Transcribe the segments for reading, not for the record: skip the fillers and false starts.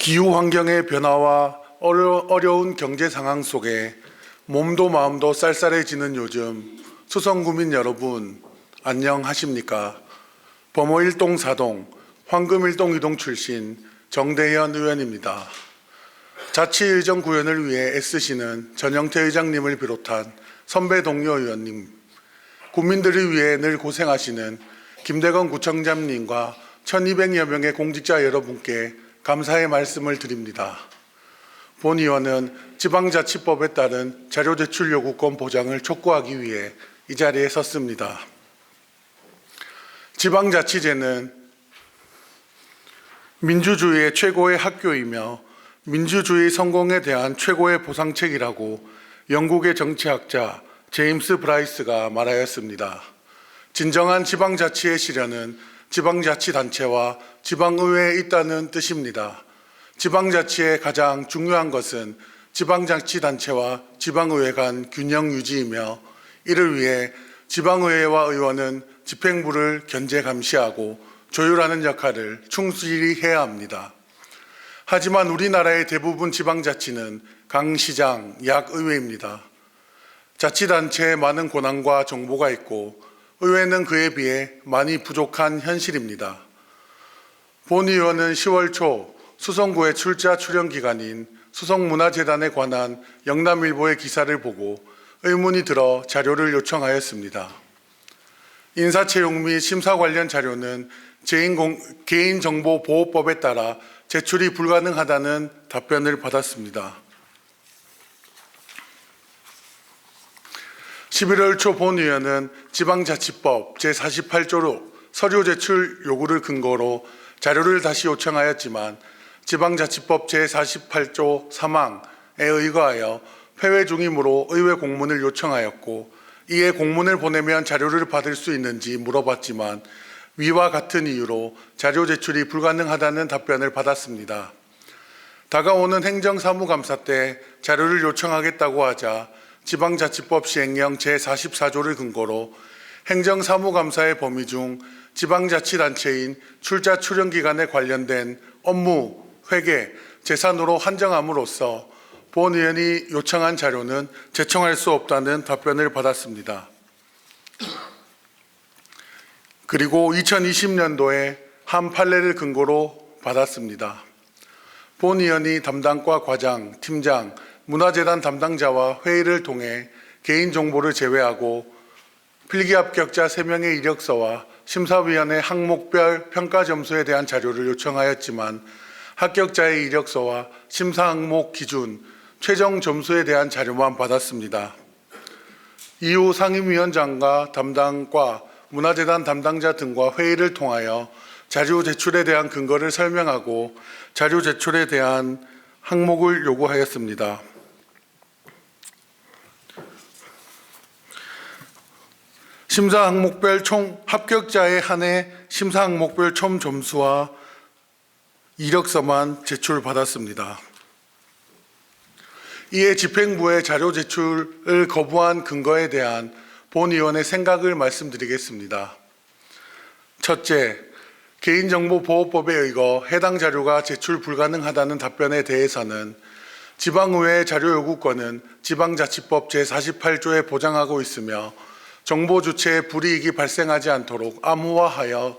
기후 환경의 변화와 어려운 경제 상황 속에 몸도 마음도 쌀쌀해지는 요즘 수성구민 여러분 안녕하십니까? 범호 1동 4동 황금 1동 2동 출신 정대현 의원입니다. 자치의정 구현을 위해 애쓰시는 전영태 의장님을 비롯한 선배 동료 의원님, 국민들을 위해 늘 고생하시는 김대건 구청장님과 1200여 명의 공직자 여러분께 감사의 말씀을 드립니다. 본 의원은 지방자치법에 따른 자료 제출 요구권 보장을 촉구하기 위해 이 자리에 섰습니다. 지방자치제는 민주주의의 최고의 학교이며 민주주의 성공에 대한 최고의 보상책이라고 영국의 정치학자 제임스 브라이스가 말하였습니다. 진정한 지방자치의 실현은 지방자치단체와 지방의회에 있다는 뜻입니다. 지방자치의 가장 중요한 것은 지방자치단체와 지방의회 간 균형 유지이며 이를 위해 지방의회와 의원은 집행부를 견제 감시하고 조율하는 역할을 충실히 해야 합니다. 하지만 우리나라의 대부분 지방자치는 강시장, 약의회입니다. 자치단체에 많은 권한과 정보가 있고 의회는 그에 비해 많이 부족한 현실입니다. 본 의원은 10월 초 수성구의 출자 출연 기관인 수성문화재단에 관한 영남일보의 기사를 보고 의문이 들어 자료를 요청하였습니다. 인사채용 및 심사 관련 자료는 개인정보보호법에 따라 제출이 불가능하다는 답변을 받았습니다. 11월 초 본 의원은 지방자치법 제48조로 서류 제출 요구를 근거로 자료를 다시 요청하였지만 지방자치법 제48조 3항에 의거하여 폐회 중이므로 의회 공문을 요청하였고 이에 공문을 보내면 자료를 받을 수 있는지 물어봤지만 위와 같은 이유로 자료 제출이 불가능하다는 답변을 받았습니다. 다가오는 행정사무감사 때 자료를 요청하겠다고 하자 지방자치법 시행령 제44조를 근거로 행정사무감사의 범위 중 지방자치단체인 출자 출연기관에 관련된 업무, 회계, 재산으로 한정함으로써 본 의원이 요청한 자료는 제청할 수 없다는 답변을 받았습니다. 그리고 2020년도에 한 판례를 근거로 받았습니다. 본 의원이 담당과 과장, 팀장, 문화재단 담당자와 회의를 통해 개인정보를 제외하고 필기 합격자 3명의 이력서와 심사위원회 항목별 평가 점수에 대한 자료를 요청하였지만 합격자의 이력서와 심사 항목 기준, 최종 점수에 대한 자료만 받았습니다. 이후 상임위원장과 담당과 문화재단 담당자 등과 회의를 통하여 자료 제출에 대한 근거를 설명하고 자료 제출에 대한 항목을 요구하였습니다. 심사 항목별 총 합격자에 한해 심사 항목별 총 점수와 이력서만 제출받았습니다. 이에 집행부의 자료 제출을 거부한 근거에 대한 본 의원의 생각을 말씀드리겠습니다. 첫째, 개인정보보호법에 의거 해당 자료가 제출 불가능하다는 답변에 대해서는 지방의회의 자료 요구권은 지방자치법 제48조에 보장하고 있으며 정보 주체에 불이익이 발생하지 않도록 암호화하여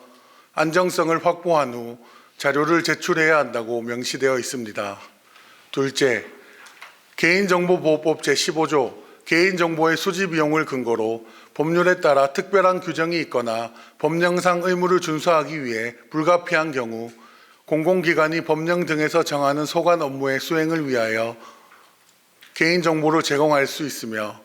안정성을 확보한 후 자료를 제출해야 한다고 명시되어 있습니다. 둘째, 개인정보보호법 제15조 개인정보의 수집 비용을 근거로 법률에 따라 특별한 규정이 있거나 법령상 의무를 준수하기 위해 불가피한 경우 공공기관이 법령 등에서 정하는 소관 업무의 수행을 위하여 개인정보를 제공할 수 있으며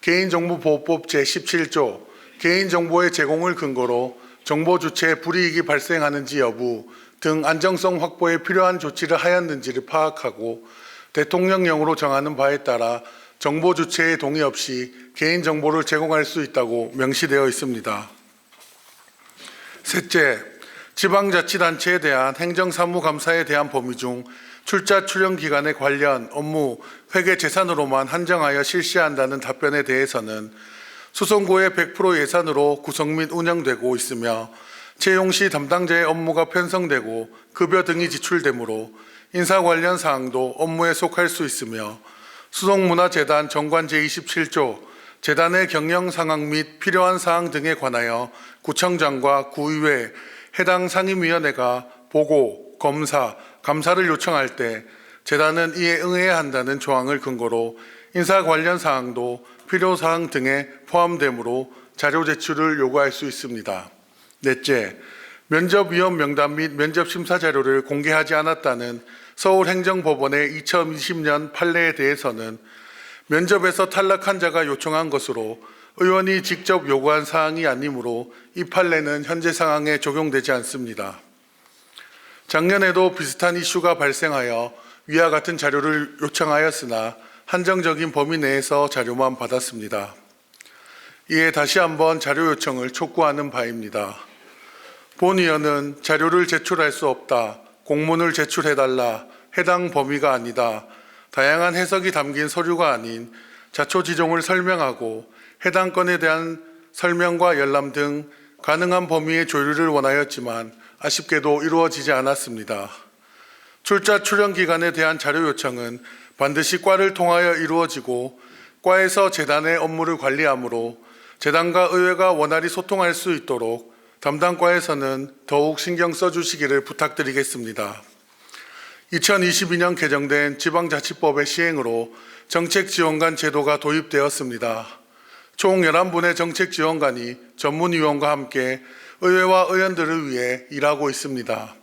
개인정보보호법 제17조 개인정보의 제공을 근거로 정보 주체에 불이익이 발생하는지 여부 등 안정성 확보에 필요한 조치를 하였는지를 파악하고 대통령령으로 정하는 바에 따라 정보 주체의 동의 없이 개인정보를 제공할 수 있다고 명시되어 있습니다. 셋째, 지방자치단체에 대한 행정사무감사에 대한 범위 중 출자 출연 기간에 관련 업무, 회계 재산으로만 한정하여 실시한다는 답변에 대해서는 수성구의 100% 예산으로 구성 및 운영되고 있으며 채용 시 담당자의 업무가 편성되고 급여 등이 지출되므로 인사 관련 사항도 업무에 속할 수 있으며 수송문화재단 정관 제27조 재단의 경영 상황 및 필요한 사항 등에 관하여 구청장과 구의회 해당 상임위원회가 보고, 검사, 감사를 요청할 때 재단은 이에 응해야 한다는 조항을 근거로 인사 관련 사항도 필요 사항 등에 포함되므로 자료 제출을 요구할 수 있습니다. 넷째, 면접위원 명단 및 면접심사 자료를 공개하지 않았다는 서울행정법원의 2020년 판례에 대해서는 면접에서 탈락한 자가 요청한 것으로 의원이 직접 요구한 사항이 아니므로 이 판례는 현재 상황에 적용되지 않습니다. 작년에도 비슷한 이슈가 발생하여 위와 같은 자료를 요청하였으나 한정적인 범위 내에서 자료만 받았습니다. 이에 다시 한번 자료 요청을 촉구하는 바입니다. 본 의원은 자료를 제출할 수 없다, 공문을 제출해달라, 해당 범위가 아니다, 다양한 해석이 담긴 서류가 아닌 자초지종을 설명하고 해당 건에 대한 설명과 열람 등 가능한 범위의 조율을 원하였지만 아쉽게도 이루어지지 않았습니다. 출자 출연 기간에 대한 자료 요청은 반드시 과를 통하여 이루어지고 과에서 재단의 업무를 관리하므로 재단과 의회가 원활히 소통할 수 있도록 담당 과에서는 더욱 신경 써주시기를 부탁드리겠습니다. 2022년 개정된 지방자치법의 시행으로 정책지원관 제도가 도입되었습니다. 총 11분의 정책지원관이 전문위원과 함께 의회와 의원들을 위해 일하고 있습니다.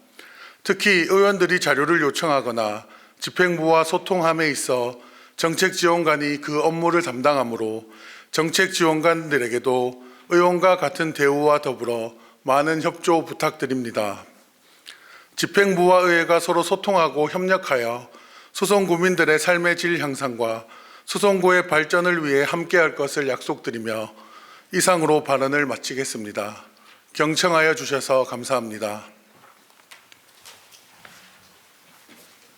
특히 의원들이 자료를 요청하거나 집행부와 소통함에 있어 정책지원관이 그 업무를 담당하므로 정책지원관들에게도 의원과 같은 대우와 더불어 많은 협조 부탁드립니다. 집행부와 의회가 서로 소통하고 협력하여 소송구민들의 삶의 질 향상과 소송구의 발전을 위해 함께할 것을 약속드리며 이상으로 발언을 마치겠습니다. 경청하여 주셔서 감사합니다.